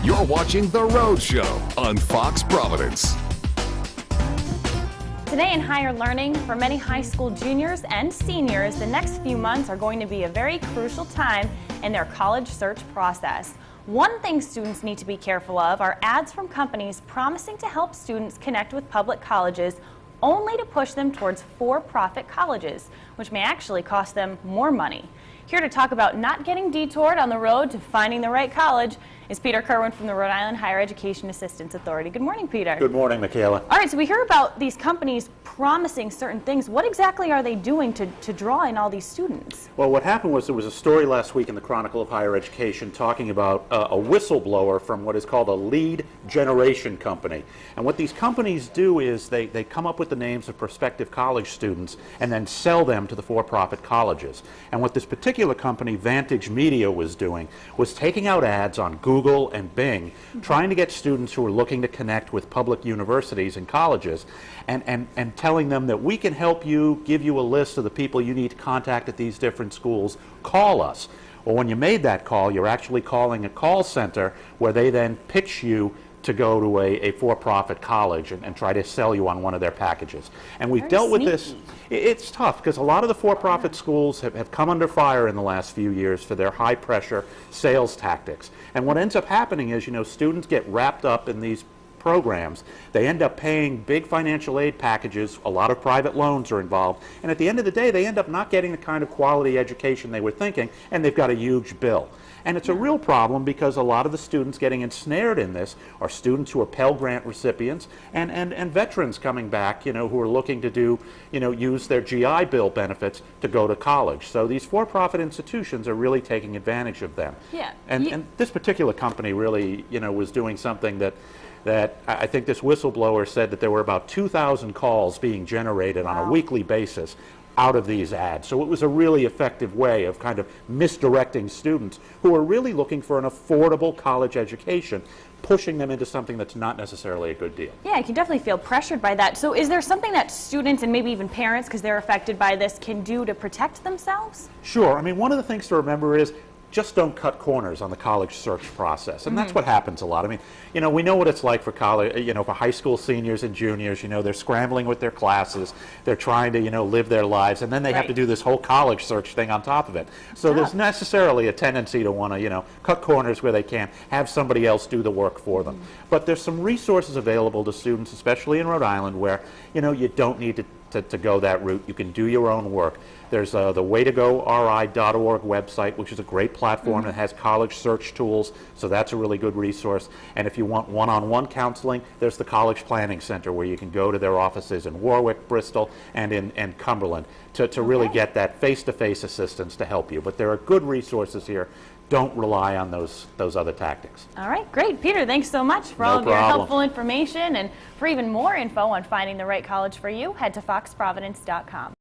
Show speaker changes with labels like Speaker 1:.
Speaker 1: You're watching The Road Show on Fox Providence.
Speaker 2: Today in higher learning, for many high school juniors and seniors, the next few months are going to be a very crucial time in their college search process. One thing students need to be careful of are ads from companies promising to help students connect with public colleges only to push them towards for-profit colleges, which may actually cost them more money. Here to talk about not getting detoured on the road to finding the right college is Peter Kerwin from the Rhode Island Higher Education Assistance Authority. Good morning, Peter.
Speaker 3: Good morning, Michaela.
Speaker 2: All right, so we hear about these companies promising certain things. What exactly are they doing to draw in all these students?
Speaker 3: Well, what happened was there was a story last week in the Chronicle of Higher Education talking about a whistleblower from what is called a lead generation company. And what these companies do is they come up with the names of prospective college students and then sell them to the for-profit colleges. And what this particular company, Vantage Media, was doing was taking out ads on Google and Bing, trying to get students who are looking to connect with public universities and colleges and telling them that we can help you, give you a list of the people you need to contact at these different schools. Call us. Well, when you made that call, you're actually calling a call center where they then pitch you to go to a for-profit college and try to sell you on one of their packages. And we've dealt with this. It's tough because a lot of the for-profit schools have come under fire in the last few years for their high-pressure sales tactics. And what ends up happening is, students get wrapped up in these programs. They end up paying big financial aid packages. A lot of private loans are involved. And at the end of the day, they end up not getting the kind of quality education they were thinking, and they've got a huge bill. And it's a real problem because a lot of the students getting ensnared in this are students who are Pell Grant recipients and veterans coming back, who are looking to do, use their GI Bill benefits to go to college. So these for-profit institutions are really taking advantage of them.
Speaker 2: Yeah.
Speaker 3: And this particular company really, was doing something that I think this whistleblower said that there were about 2,000 calls being generated on a weekly basis out of these ads. So it was a really effective way of kind of misdirecting students who are really looking for an affordable college education, pushing them into something that's not necessarily a good deal.
Speaker 2: Yeah, I can definitely feel pressured by that. So is there something that students and maybe even parents, because they're affected by this, can do to protect themselves?
Speaker 3: Sure. I mean, one of the things to remember is just don't cut corners on the college search process. And that's what happens a lot. I mean, we know what it's like for college, for high school seniors and juniors. They're scrambling with their classes. They're trying to, live their lives. And then they have to do this whole college search thing on top of it. So there's necessarily a tendency to want to, cut corners where they can, have somebody else do the work for them. But there's some resources available to students, especially in Rhode Island, where, you don't need to go that route. You can do your own work. There's the waytogori.org website, which is a great platform that has college search tools, so that's a really good resource. And if you want one-on-one counseling, there's the College Planning Center, where you can go to their offices in Warwick, Bristol, and in Cumberland to really get that face-to-face assistance to help you. But there are good resources here. Don't rely on those other tactics.
Speaker 2: All right, great. Peter, thanks so much for all of your helpful information. And for even more info on finding the right college for you, head to foxprovidence.com.